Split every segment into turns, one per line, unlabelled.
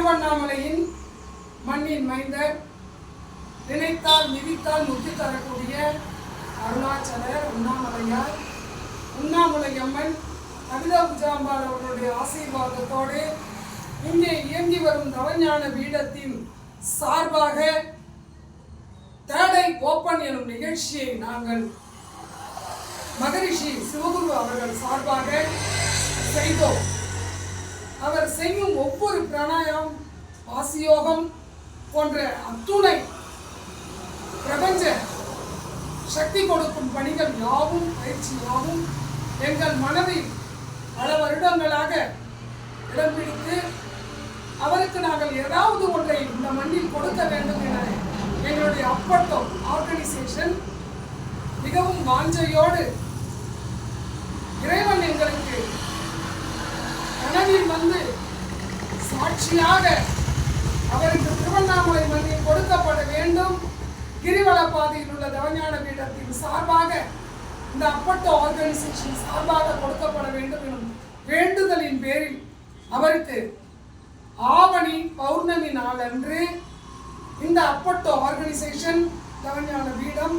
திருவண்ணாமலையின் மண்ணின் மைந்தர், நினைத்தால் மிதித்தால் முத்தி தரக்கூடிய அருணாச்சலர் உண்ணாமலையார், உண்ணாமலை அம்மன் கவிதா புஜாம்பாள் அவர்களுடைய ஆசீர்வாதத்தோடு இங்கே இயங்கி வரும் தவஞான பீடத்தின் சார்பாக தேடை ஓப்பன் எனும் நிகழ்ச்சியை நாங்கள் மகரிஷி சிவகுரு அவர்கள் சார்பாக செய்தோம். அவர் செய்யும் ஒவ்வொரு பிராணாயாமம், வாசியோகம் போன்ற அத்துணை பிரபஞ்ச சக்தி கொடுக்கும் பணிகள் யாவும், பயிற்சி யாவும் எங்கள் மனதில் பல வருடங்களாக இடம் பிடித்து அவருக்கு நாங்கள் ஏதாவது ஒன்றை இந்த மண்ணில் கொடுக்க வேண்டும் என எங்களுடைய அப்பட்டோ ஆர்கனைசேஷன் மிகவும் வாஞ்சையோடு இறைவன் எங்களுக்கு கனவில் வந்து சாட்சியாக அவருக்கு திருவண்ணாமலை மண்ணில் கொடுக்கப்பட வேண்டும், கிரிவல பாதையில் உள்ள தவஞான பீடத்தின் சார்பாக இந்த அப்பட்டோ ஆர்கனைசேஷன் சார்பாக கொடுக்கப்பட வேண்டும் எனும் வேண்டுதலின் பேரில் அவருக்கு ஆவணி பௌர்ணமி நாளன்று இந்த அப்பட்டோ ஆர்கனைசேஷன் தவஞான பீடம்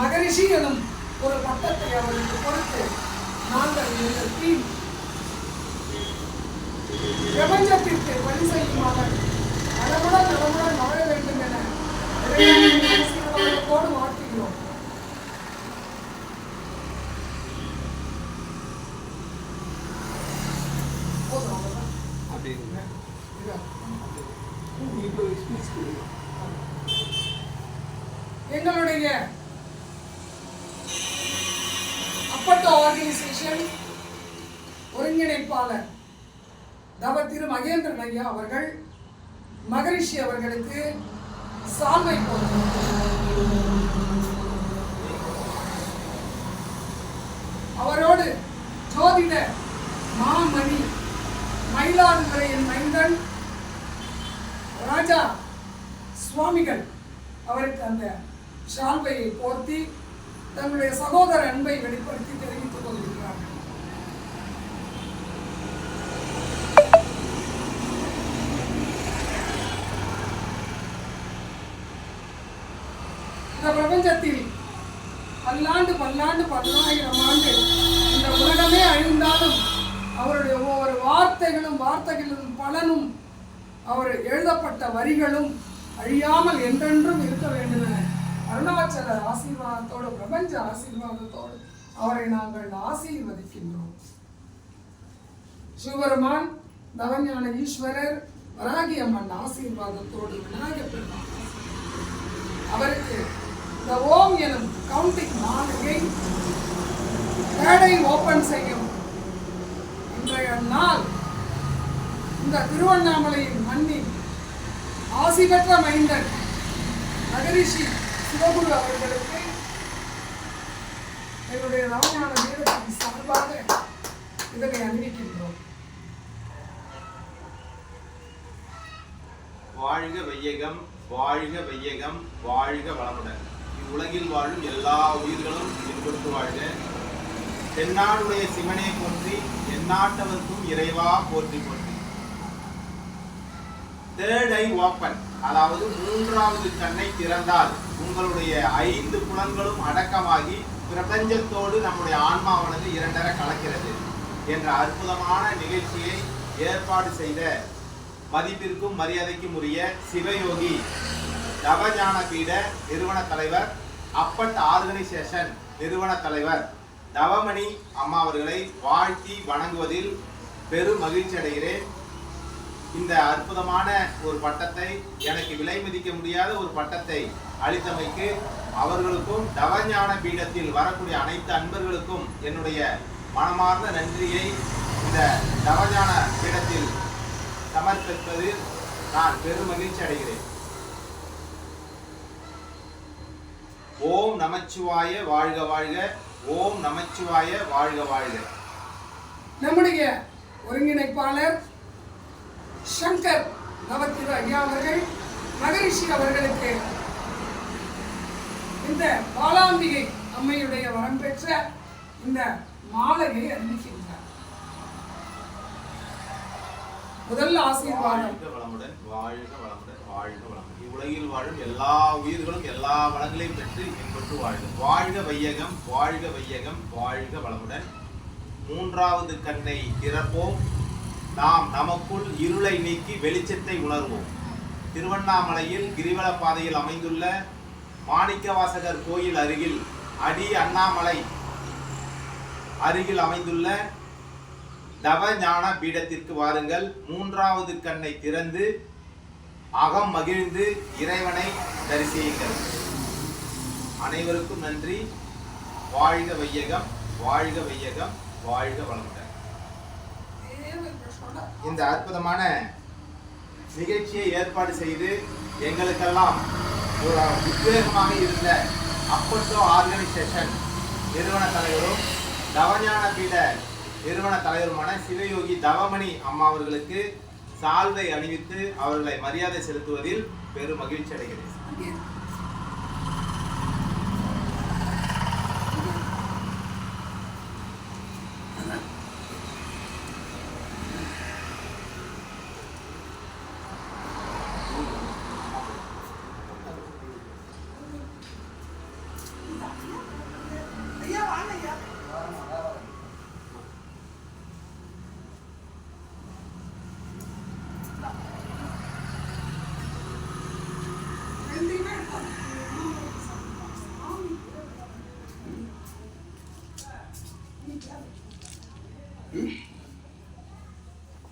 மகரிஷி எனும் ஒரு பட்டத்தை அவருக்கு கொடுத்து நாங்கள் எங்கள் டீம் பிரபஞ்சத்திற்கு பணி செய்யுமாறு நலமுடன் நலமுடன் வாழ வேண்டும் என ஆசீர்வாதத்தோடு வாழ்த்துகிறோம். எங்களுடைய அப்பட்டோ ஆர்கனைசேஷன் ஒருங்கிணைப்பாளர் தவ திரு மகேந்திரன் ஐயா அவர்கள் மகரிஷி அவர்களுக்கு சால்வை அவரோடு ஜோதிட மாமணி மயிலாடுதுறையின் மைந்தன் ராஜா சுவாமிகள் அவருக்கு அந்த சால்வையை போர்த்தி தங்களுடைய சகோதர அன்பை வெளிப்படுத்தி தெரிவித்துக் கொண்டிருக்கிறார்கள். இந்த பிரபஞ்சத்தில் பல்லாண்டு பல்லாண்டு 10,000 ஆண்டு இந்த உலகமே அழிந்தாலும் அவருடைய ஒவ்வொரு வார்த்தைகளும் பலனும் அவர் எழுதப்பட்ட வரிகளும் அழியாமல் என்றென்றும் இருக்க வேண்டும் என அருணாச்சல ஆசீர்வாதத்தோடு, பிரபஞ்ச ஆசீர்வாதத்தோடு அவரை நாங்கள் ஆசீர்வதிக்கின்றோம். சிவபெருமான், தவஞான ஈஸ்வரர், வராகி அம்மன் ஆசீர்வாதத்தோடு விநாயகர் பெருமான் அவருக்கு இந்த ஓம் எனும் கவுண்டிங் மாலையை தேடை ஓபன் செய்யும் இன்றைய நாள் இந்த திருவண்ணாமலையின் மண்ணின் ஆசி பெற்ற மைந்தன் மகரிஷி சிவகுரு அவர்களுக்கு எங்களுடைய தவஞான பீடத்தின் சார்பாக இதனை அறிவிக்கின்றோம்.
வாழ்க வையகம், வாழ்க வையகம், வாழ்க வளமுடன். இவ்வுலகில் வாழும் எல்லா உயிர்களும் இன்புற்று வாழ்க. தென்னாடுடைய சிவனே போற்றி, எந்நாட்டவர்க்கும் இறைவா போற்றி போற்றி. தேர்ட் ஐ ஓப்பன், அதாவது மூன்றாவது கண்ணை திறந்தால் உங்களுடைய 5 புலன்களும் அடக்கமாகி பிரபஞ்சத்தோடு நம்முடைய ஆன்மாவானது இரண்டர கலக்கிறது என்ற அற்புதமான நிகழ்ச்சியை ஏற்பாடு செய்த மதிப்பிற்கும் மரியாதைக்கும் உரிய சிவயோகி தவஞான பீட நிறுவன தலைவர், அப்பட் ஆர்கனைசேஷன் நிறுவன தலைவர் தவமணி அம்மா அவர்களை வாழ்த்தி வணங்குவதில் பெரும் மகிழ்ச்சி அடைகிறேன். இந்த அற்புதமான ஒரு பட்டத்தை, எனக்கு விலை மதிக்க முடியாத ஒரு பட்டத்தை அளித்தமைக்கு அவர்களுக்கும் தவஞான பீடத்தில் வரக்கூடிய அனைத்து அன்பர்களுக்கும் என்னுடைய மனமார்ந்த நன்றியை இந்த தவஞான பீடத்தில் சமர்ப்பிப்பதில் நான் பெரும் மகிழ்ச்சி அடைகிறேன். ஓம் நமச்சிவாய வாழ்க வாழ்க, ஓம் நமச்சிவாய வாழ்க வாழ்க.
நம்முடைய ஒருங்கிணைப்பாளர் சங்கர் நவத்திரு ஐயா அவர்கள் மகரிஷி அவர்களுக்கு இந்த பாலாம்பிகை அம்மையுடைய வரம் பெற்ற இந்த மாலையை அறிவிக்கின்றார். முதல் ஆசீர்வாதம்.
வாழ்க வளமுடன், வாழ்க வளமுடன், வாழ்க வளமுடன். இவ்வுலகில் வாழும் எல்லா உயிர்களும் எல்லா வளங்களையும் பெற்று இன்புற்று வாழ்க. வாழ்க வையகம், வாழ்க வையகம், வாழ்க வளமுடன். மூன்றாவது கண்ணை திறப்போம். நாம் நமக்குள் இருளை நீக்கி வெளிச்சத்தை உணர்வோம். திருவண்ணாமலையில் கிரிவல பாதையில் அமைந்துள்ள மாணிக்கவாசகர் கோயில் அருகில் அடி அண்ணாமலை அருகில் அமைந்துள்ள தவ ஞான பீடத்திற்கு வாருங்கள். மூன்றாவது கண்ணை திறந்து அகம் மகிழ்ந்து இறைவனை தரிசியுங்கள். அனைவருக்கும் நன்றி. வாழ்க வையகம், வாழ்க வையகம், வாழ்க வளமுடன். இந்த அற்புதமான நிகழ்ச்சியை ஏற்பாடு செய்து எங்களுக்கெல்லாம் ஒரு உத்வேகமாக இருந்த அப்பட்டோ ஆர்கனைசேஷன் நிறுவன தலைவரும் தவஞான பீட நிறுவன தலைவருமான சிவயோகி தவமணி அம்மா அவர்களுக்கு சால்வை அணிவித்து அவர்களை மரியாதை செலுத்துவதில் பெரும் மகிழ்ச்சி அடைகிறேன்.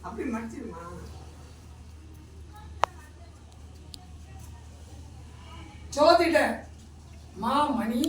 அப்படி மடிச்சிருமா? ஜோதிட மாமணி